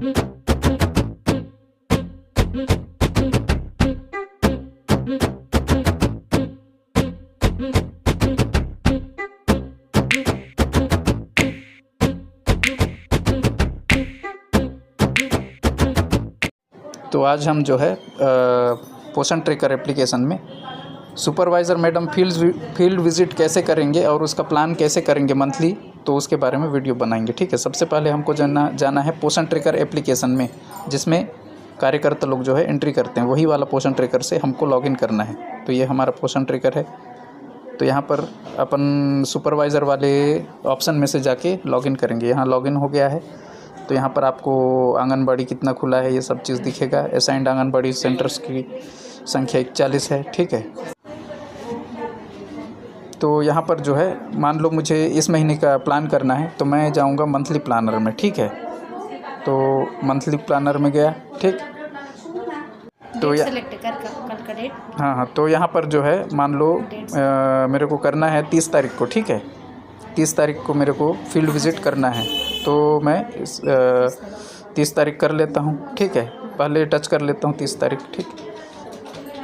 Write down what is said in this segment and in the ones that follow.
तो आज हम जो है पोषण ट्रैकर एप्लीकेशन में सुपरवाइज़र मैडम फील्ड विज़िट कैसे करेंगे और उसका प्लान कैसे करेंगे मंथली, तो उसके बारे में वीडियो बनाएंगे। ठीक है, सबसे पहले हमको जाना है पोषण ट्रैकर एप्लीकेशन में, जिसमें कार्यकर्ता लोग जो है एंट्री करते हैं, वही वाला पोषण ट्रैकर से हमको लॉगिन करना है। तो ये हमारा पोषण ट्रैकर है। तो यहाँ पर अपन सुपरवाइज़र वाले ऑप्शन में से जाके लॉगिन करेंगे। यहाँ लॉगिन हो गया है। तो यहाँ पर आपको आंगनबाड़ी कितना खुला है ये सब चीज़ दिखेगा। असाइंड आंगनबाड़ी सेंटर्स की संख्या 41 है। ठीक है, तो यहाँ पर जो है मान लो मुझे इस महीने का प्लान करना है, तो मैं जाऊँगा मंथली प्लानर में। ठीक है, तो मंथली प्लानर में गया। ठीक, तो हाँ, तो यहाँ पर जो है मान लो मेरे को करना है 30 तारीख को। ठीक है, 30 तारीख को मेरे को फील्ड विज़िट करना है, तो मैं 30 तारीख कर लेता हूँ। ठीक है, पहले टच कर लेता हूँ 30 तारीख। ठीक,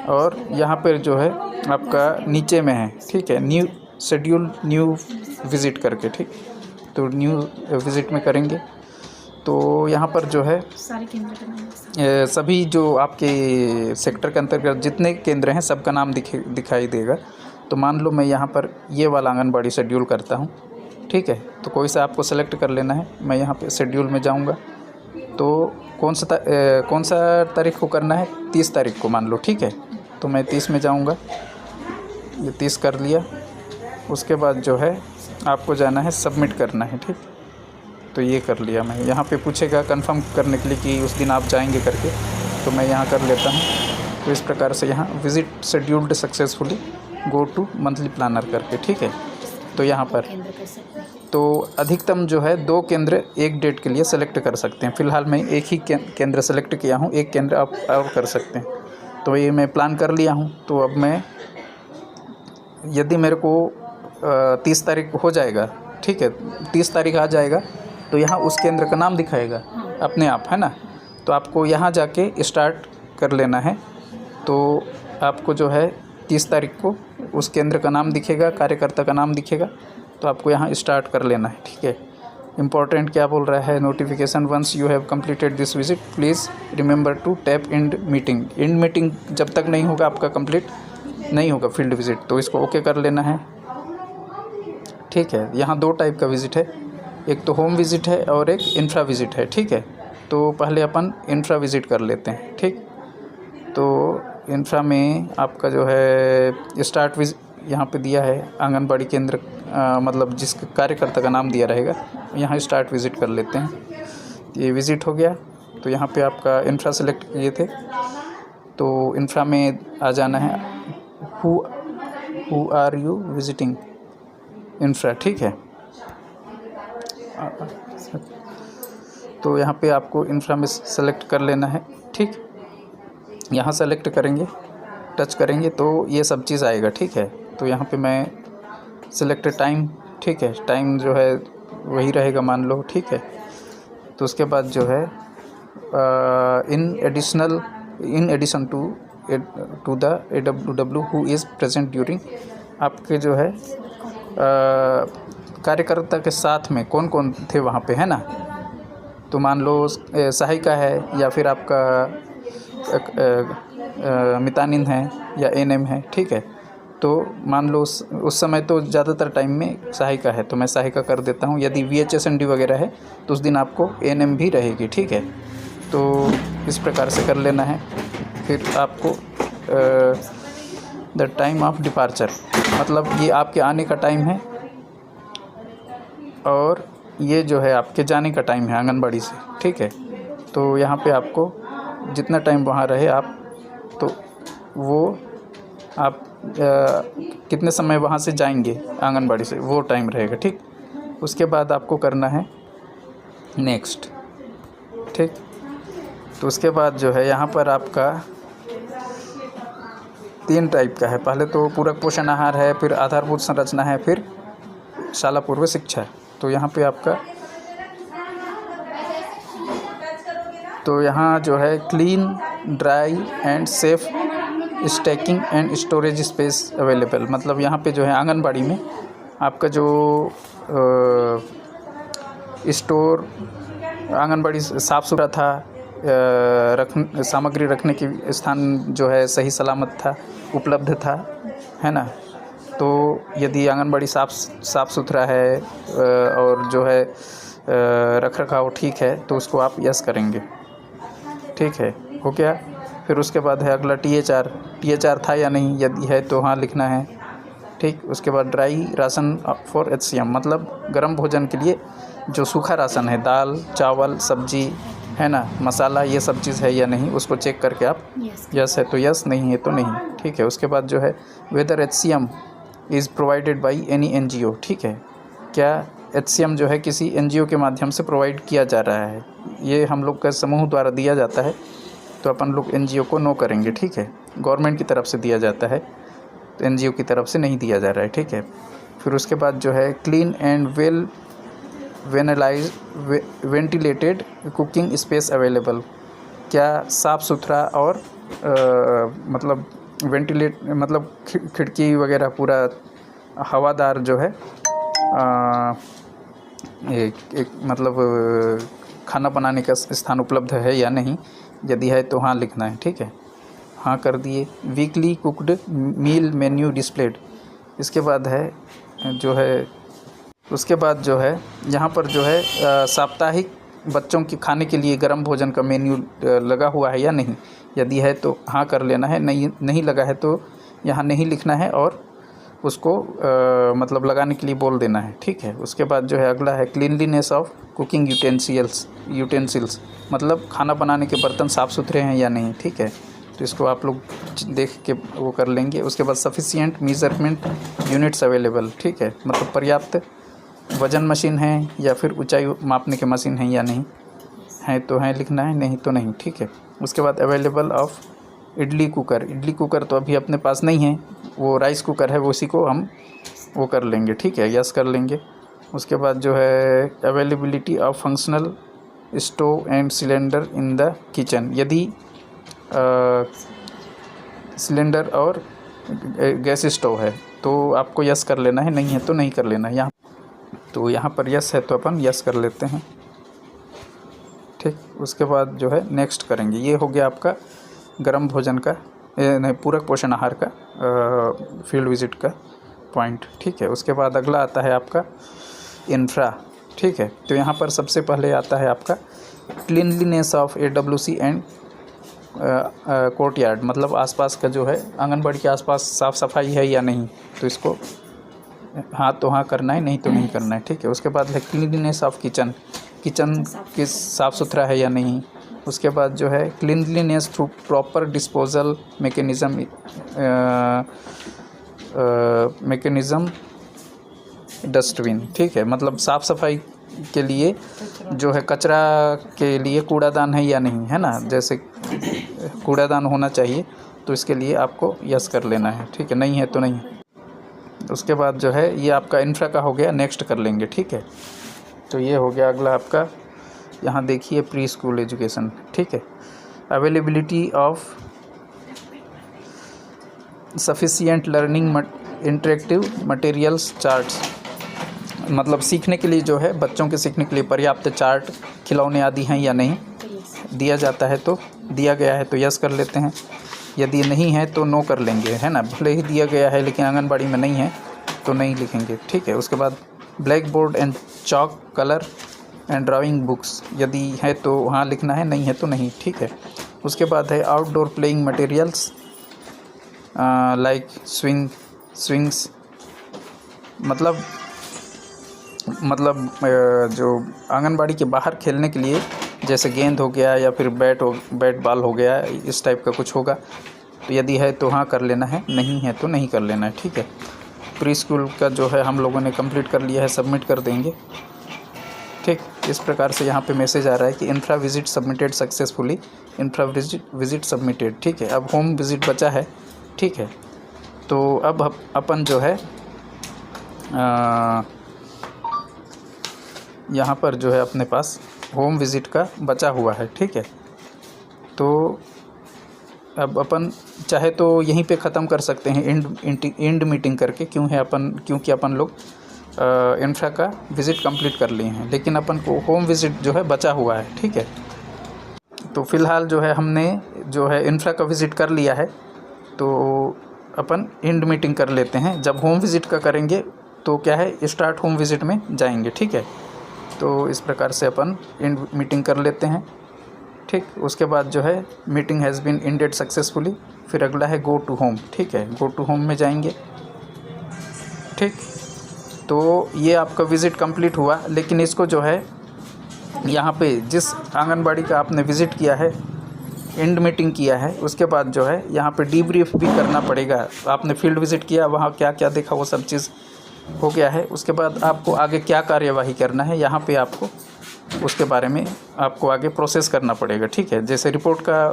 और यहाँ पर जो है आपका नीचे में है। ठीक है, न्यू शेड्यूल न्यू विज़िट करके। ठीक, तो न्यू विज़िट में करेंगे तो यहाँ पर जो है सभी जो आपके सेक्टर के अंतर्गत जितने केंद्र हैं सबका नाम दिखाई देगा। तो मान लो मैं यहाँ पर ये वाला आंगनबाड़ी शेड्यूल करता हूँ। ठीक है, तो कोई सा आपको सेलेक्ट कर लेना है। मैं यहाँ पे शेड्यूल में जाऊँगा, तो कौन सा तारीख को करना है, 30 तारीख को मान लो। ठीक है, तो मैं 30 में जाऊँगा, ये 30 कर लिया। उसके बाद जो है आपको जाना है सबमिट करना है। ठीक, तो ये कर लिया मैं। यहाँ पे पूछेगा कंफर्म करने के लिए कि उस दिन आप जाएंगे करके, तो मैं यहाँ कर लेता हूँ। तो इस प्रकार से यहाँ visit scheduled successfully, go to monthly planner करके। ठीक है, तो यहाँ पर तो अधिकतम जो है 2 केंद्र एक डेट के लिए सेलेक्ट कर सकते हैं। फ़िलहाल मैं एक ही केंद्र सेलेक्ट किया हूँ, एक केंद्र आप और कर सकते हैं। तो ये मैं प्लान कर लिया हूँ। तो अब मैं यदि मेरे को 30 तारीख हो जाएगा, ठीक है, 30 तारीख आ जाएगा, तो यहाँ उस केंद्र का नाम दिखाएगा अपने आप, है ना। तो आपको यहाँ जाके स्टार्ट कर लेना है। तो आपको जो है 30 तारीख को उस केंद्र का नाम दिखेगा, कार्यकर्ता का नाम दिखेगा, तो आपको यहाँ स्टार्ट कर लेना है। ठीक है, इम्पॉर्टेंट क्या बोल रहा है, notification once you have completed this visit please remember to tap end meeting. End meeting जब तक नहीं होगा आपका कंप्लीट नहीं होगा फील्ड विजिट, तो इसको ओके कर लेना है। ठीक है, यहाँ 2 टाइप का विजिट है, एक तो होम विजिट है और एक इंफ्रा विजिट है। ठीक है, तो पहले अपन इंफ्रा विजिट कर लेते हैं। ठीक, तो इंफ्रा में आपका जो है स्टार्ट विजिट यहाँ पे दिया है, आंगनबाड़ी केंद्र मतलब जिस कार्यकर्ता का नाम दिया रहेगा, यहाँ स्टार्ट विजिट कर लेते हैं। ये विजिट हो गया, तो यहाँ पे आपका इंफ्रा सेलेक्ट किए थे, तो इंफ्रा में आ जाना है who are you visiting infra. ठीक है, तो यहाँ पे आपको इंफ्रा में सेलेक्ट कर लेना है। ठीक, यहाँ सेलेक्ट करेंगे, टच करेंगे तो ये सब चीज़ आएगा। ठीक है, तो यहाँ पे मैं सिलेक्ट टाइम, ठीक है, टाइम जो है वही रहेगा मान लो। ठीक है, तो उसके बाद जो है in addition to the AWW who is present during, आपके जो है कार्यकर्ता के साथ में कौन कौन थे वहाँ पे, है ना। तो मान लो सहायिका है या फिर आपका मितानिन है या एएनएम है। ठीक है, तो मान लो उस समय तो ज़्यादातर टाइम में सहायिका है, तो मैं सहायिका कर देता हूँ। यदि VHSND वगैरह है तो उस दिन आपको एएनएम भी रहेगी। ठीक है, तो इस प्रकार से कर लेना है। फिर आपको द टाइम ऑफ डिपार्चर, मतलब ये आपके आने का टाइम है और ये जो है आपके जाने का टाइम है आंगनबाड़ी से। ठीक है, तो यहाँ पे आपको जितना टाइम वहाँ रहे आप, तो वो आप कितने समय वहाँ से जाएंगे आंगनबाड़ी से, वो टाइम रहेगा। ठीक, उसके बाद आपको करना है नेक्स्ट। ठीक, तो उसके बाद जो है यहाँ पर आपका 3 टाइप का है। पहले तो पूरक पोषण आहार है, फिर आधारभूत संरचना है, फिर शाला पूर्व शिक्षा है। तो यहाँ पे आपका तो यहाँ जो है clean, dry and safe stacking and storage space available, मतलब यहाँ पे जो है आंगनबाड़ी में आपका जो स्टोर आंगनबाड़ी साफ़ सुथरा था, सामग्री रखने की स्थान जो है सही सलामत था, उपलब्ध था, है ना। तो यदि आंगनबाड़ी साफ़ सुथरा है और जो है रख रखाव ठीक है तो उसको आप यस करेंगे, ठीक है, हो गया। फिर उसके बाद है अगला THR था या नहीं, यदि है तो हाँ लिखना है, ठीक। उसके बाद ड्राई राशन फॉर HCM, मतलब गर्म भोजन के लिए जो सूखा राशन है, दाल चावल सब्जी, है ना, मसाला, ये सब चीज़ है या नहीं, उसको चेक करके आप यस है तो यस, नहीं है तो नहीं, ठीक है। उसके बाद जो है whether HCM is provided by any NGO, ठीक है, क्या HCM जो है किसी NGO के माध्यम से प्रोवाइड किया जा रहा है, ये हम लोग का समूह द्वारा दिया जाता है तो अपन लोग NGO को नो करेंगे, ठीक है। गवर्नमेंट की तरफ से दिया जाता है तो NGO की तरफ से नहीं दिया जा रहा है, ठीक है। फिर उसके बाद जो है clean and well ventilated cooking space available, क्या साफ़ सुथरा और मतलब वेंटिलेट मतलब खिड़की वगैरह पूरा हवादार जो है एक मतलब खाना बनाने का स्थान उपलब्ध है या नहीं, यदि है तो हाँ लिखना है, ठीक है, हाँ कर दिए। Weekly cooked meal menu displayed, इसके बाद है जो है उसके बाद जो है यहाँ पर जो है साप्ताहिक बच्चों के खाने के लिए गर्म भोजन का मेन्यू लगा हुआ है या नहीं, यदि है तो हाँ कर लेना है, नहीं लगा है तो यहाँ नहीं लिखना है और उसको मतलब लगाने के लिए बोल देना है, ठीक है। उसके बाद जो है अगला है क्लीनलीनेस ऑफ कुकिंग यूटेंसिल्स, मतलब खाना बनाने के बर्तन साफ़ सुथरे हैं या नहीं, ठीक है, तो इसको आप लोग देख के वो कर लेंगे। उसके बाद सफिशिएंट मेजरमेंट यूनिट्स अवेलेबल, ठीक है, मतलब पर्याप्त वज़न मशीन है या फिर ऊंचाई मापने के मशीन है या नहीं, है तो है लिखना है, नहीं तो नहीं, ठीक है। उसके बाद अवेलेबल ऑफ इडली कुकर तो अभी अपने पास नहीं है, वो राइस कुकर है, वो उसी को हम वो कर लेंगे, ठीक है, यस कर लेंगे। उसके बाद जो है availability of functional stove and cylinder in the kitchen, यदि सिलेंडर और गैस स्टोव है तो आपको यस कर लेना है, नहीं है तो नहीं कर लेना है। तो यहाँ पर यस है तो अपन यस कर लेते हैं, ठीक। उसके बाद जो है नेक्स्ट करेंगे, ये हो गया आपका गर्म भोजन का नहीं पूरक पोषण आहार का फील्ड विजिट का पॉइंट, ठीक है। उसके बाद अगला आता है आपका इंफ्रा, ठीक है। तो यहाँ पर सबसे पहले आता है आपका cleanliness of AWC and courtyard, मतलब आसपास का जो है आंगनबाड़ी के आसपास साफ़ सफाई है या नहीं, तो इसको हाँ तो हाँ करना है, नहीं तो नहीं करना है, ठीक है। उसके बाद है क्लीनलीनेस ऑफ किचन की साफ़ सुथरा है या नहीं। उसके बाद जो है cleanliness through proper disposal mechanism dustbin, ठीक है, मतलब साफ़ सफाई के लिए जो है कचरा के लिए कूड़ादान है या नहीं, है ना, जैसे कूड़ादान होना चाहिए तो इसके लिए आपको यस कर लेना है, ठीक है, नहीं है तो नहीं। उसके बाद जो है ये आपका इंफ्रा का हो गया, नेक्स्ट कर लेंगे, ठीक है। तो ये हो गया अगला आपका, यहाँ देखिए प्री स्कूल एजुकेशन, ठीक है। Availability of sufficient learning interactive materials charts, मतलब सीखने के लिए जो है बच्चों के सीखने के लिए पर्याप्त चार्ट खिलौने आदि हैं या नहीं, दिया जाता है तो दिया गया है तो यस कर लेते हैं, यदि नहीं है तो नो कर लेंगे, है ना, भले ही दिया गया है लेकिन आंगनबाड़ी में नहीं है तो नहीं लिखेंगे, ठीक है। उसके बाद black board and chalk colour and drawing books, यदि है तो हाँ लिखना है, नहीं है तो नहीं, ठीक है। उसके बाद है outdoor playing materials like swings, मतलब जो आंगनबाड़ी के बाहर खेलने के लिए जैसे गेंद हो गया या फिर बैट बॉल हो गया, इस टाइप का कुछ होगा तो यदि है तो हाँ कर लेना है, नहीं है तो नहीं कर लेना है, ठीक है। प्री स्कूल का जो है हम लोगों ने कंप्लीट कर लिया है, सबमिट कर देंगे, ठीक। इस प्रकार से यहाँ पे मैसेज आ रहा है कि infra visit submitted successfully, infra visit submitted, ठीक है। अब होम विजिट बचा है, ठीक है। तो अब अपन जो है यहाँ पर जो है अपने पास होम विज़िट का बचा हुआ है, ठीक है। तो अब अपन चाहे तो यहीं पे ख़त्म कर सकते हैं एंड मीटिंग करके, क्योंकि अपन लोग इंफ्रा का विज़िट कंप्लीट कर लिए हैं, लेकिन अपन को होम विज़िट जो है बचा हुआ है। ठीक है, तो फ़िलहाल जो है हमने जो है इंफ्रा का विज़िट कर लिया है, तो अपन एंड मीटिंग कर लेते हैं। जब होम विज़िट का करेंगे तो क्या है, स्टार्ट होम विज़िट में जाएंगे। ठीक है, तो इस प्रकार से अपन एंड मीटिंग कर लेते हैं। ठीक, उसके बाद जो है meeting has been ended successfully, फिर अगला है गो टू होम। ठीक है, गो टू होम में जाएंगे। ठीक, तो ये आपका विज़िट कंप्लीट हुआ, लेकिन इसको जो है यहाँ पे जिस आंगनबाड़ी का आपने विज़िट किया है, एंड मीटिंग किया है, उसके बाद जो है यहाँ पे डीब्रीफ भी करना पड़ेगा। आपने फील्ड विज़िट किया, वहाँ क्या क्या देखा वो सब चीज़ हो गया है। उसके बाद आपको आगे क्या कार्यवाही करना है, यहाँ पे आपको उसके बारे में आपको आगे प्रोसेस करना पड़ेगा। ठीक है, जैसे रिपोर्ट का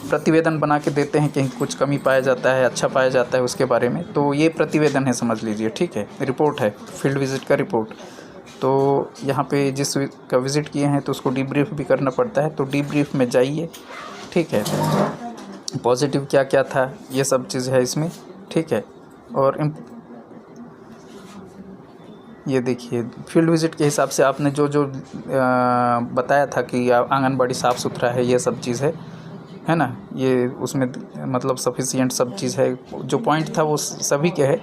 प्रतिवेदन बना के देते हैं, कहीं कुछ कमी पाया जाता है, अच्छा पाया जाता है उसके बारे में, तो ये प्रतिवेदन है, समझ लीजिए। ठीक है, रिपोर्ट है, फील्ड विज़िट का रिपोर्ट। तो यहाँ पे जिस का विज़िट किए हैं तो उसको डीब्रीफ भी करना पड़ता है, तो डीब्रीफ में जाइए। ठीक है, पॉजिटिव क्या क्या था ये सब चीज़ है इसमें। ठीक है, और ये देखिए फील्ड विज़िट के हिसाब से आपने जो जो बताया था कि आंगनबाड़ी साफ़ सुथरा है, ये सब चीज़ है ना, ये उसमें मतलब सफिशिएंट सब चीज़ है। जो पॉइंट था वो सभी के है,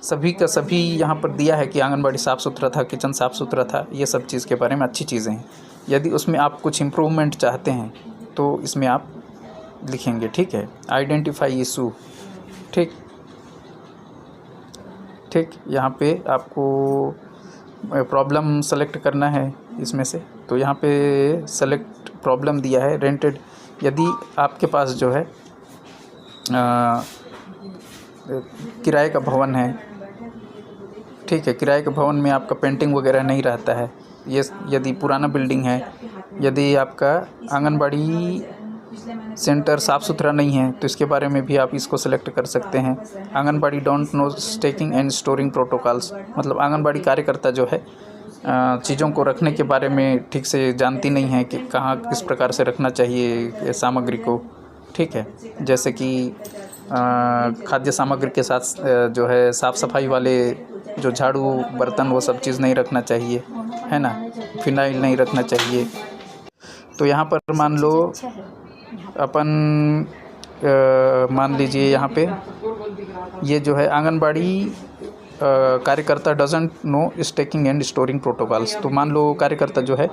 सभी का सभी यहाँ पर दिया है कि आंगनबाड़ी साफ़ सुथरा था, किचन साफ़ सुथरा था, ये सब चीज़ के बारे में अच्छी चीज़ें हैं। यदि उसमें आप कुछ इम्प्रूवमेंट चाहते हैं तो इसमें आप लिखेंगे। ठीक है, आइडेंटिफाई इशू। ठीक, यहाँ पे आपको प्रॉब्लम सेलेक्ट करना है इसमें से, तो यहाँ पे सेलेक्ट प्रॉब्लम दिया है रेंटेड। यदि आपके पास जो है किराए का भवन है, ठीक है, किराए के भवन में आपका पेंटिंग वगैरह नहीं रहता है, ये यदि पुराना बिल्डिंग है, यदि आपका आंगनबाड़ी सेंटर साफ़ सुथरा नहीं है, तो इसके बारे में भी आप इसको सेलेक्ट कर सकते हैं। Anganwadi don't know staking and storing protocols, मतलब आंगनबाड़ी कार्यकर्ता जो है चीज़ों को रखने के बारे में ठीक से जानती नहीं है कि कहाँ किस प्रकार से रखना चाहिए सामग्री को। ठीक है, जैसे कि खाद्य सामग्री के साथ जो है साफ़ सफाई वाले जो झाड़ू बर्तन वो सब चीज़ नहीं रखना चाहिए, है ना, फिनाइल नहीं रखना चाहिए। तो यहाँ पर मान लो अपन मान लीजिए यहाँ पे ये जो है आंगनबाड़ी कार्यकर्ता doesn't know staking and storing protocols, तो मान लो कार्यकर्ता जो है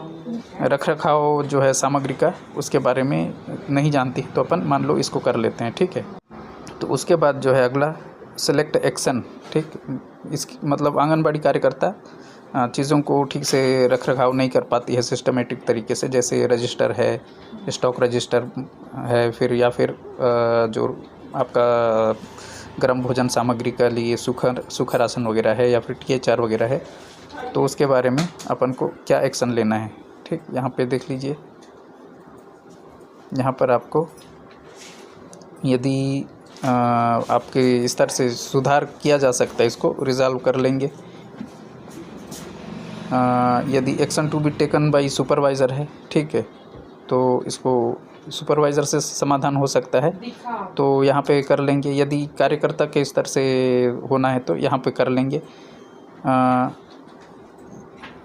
रख रखाव जो है सामग्री का उसके बारे में नहीं जानती, तो अपन मान लो इसको कर लेते हैं। ठीक है, तो उसके बाद जो है अगला सेलेक्ट एक्शन। ठीक, इसकी मतलब आंगनबाड़ी कार्यकर्ता चीज़ों को ठीक से रख रखाव नहीं कर पाती है सिस्टमेटिक तरीके से, जैसे रजिस्टर है, स्टॉक रजिस्टर है, फिर या फिर जो आपका गर्म भोजन सामग्री के लिए सूखा राशन वगैरह है, या फिर THR वगैरह है, तो उसके बारे में अपन को क्या एक्शन लेना है। ठीक, यहाँ पे देख लीजिए, यहाँ पर आपको यदि आपके स्तर से सुधार किया जा सकता है, इसको रिज़ॉल्व कर लेंगे। यदि action to be taken by supervisor है, ठीक है, तो इसको सुपरवाइज़र से समाधान हो सकता है, तो यहाँ पे कर लेंगे। यदि कार्यकर्ता के स्तर से होना है तो यहाँ पे कर लेंगे।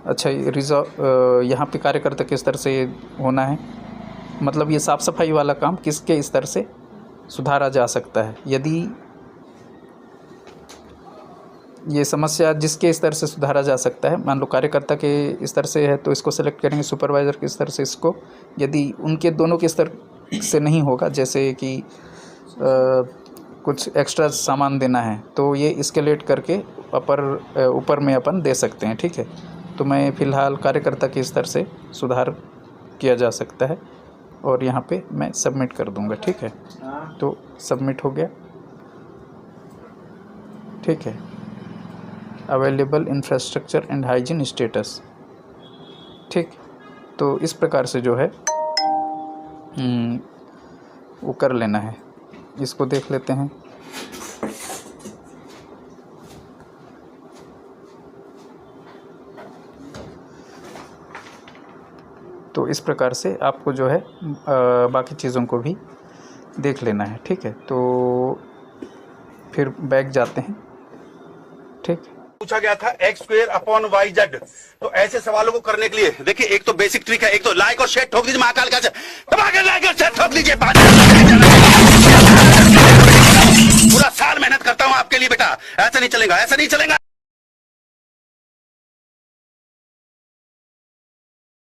अच्छा, यहाँ पे कार्यकर्ता के स्तर से होना है, मतलब ये साफ़ सफाई वाला काम किसके स्तर से सुधारा जा सकता है। यदि ये समस्या जिसके स्तर से सुधारा जा सकता है, मान लो कार्यकर्ता के स्तर से है तो इसको सेलेक्ट करेंगे, सुपरवाइज़र के स्तर से इसको। यदि उनके दोनों के स्तर से नहीं होगा, जैसे कि कुछ एक्स्ट्रा सामान देना है, तो ये एस्केलेट करके ऊपर में अपन दे सकते हैं। ठीक है, तो मैं फ़िलहाल कार्यकर्ता के स्तर से सुधार किया जा सकता है और यहाँ पे मैं सबमिट कर दूँगा। ठीक है, तो सबमिट हो गया। ठीक है, available infrastructure and hygiene status. ठीक, तो इस प्रकार से जो है वो कर लेना है। इसको देख लेते हैं। तो इस प्रकार से आपको जो है बाकी चीज़ों को भी देख लेना है, ठीक है। तो फिर बैक जाते हैं, ठीक। पूछा गया था x²/y/z। तो ऐसे सवालों को करने के लिए देखिए, एक तो बेसिक ट्रिक है, एक तो लाइक और शेयर ठोक दीजिए महाकाल का, दबा के लाइक और शेयर ठोक दीजिए। पूरा साल मेहनत करता हूं आपके लिए बेटा, ऐसा नहीं चलेगा, ऐसा नहीं चलेगा।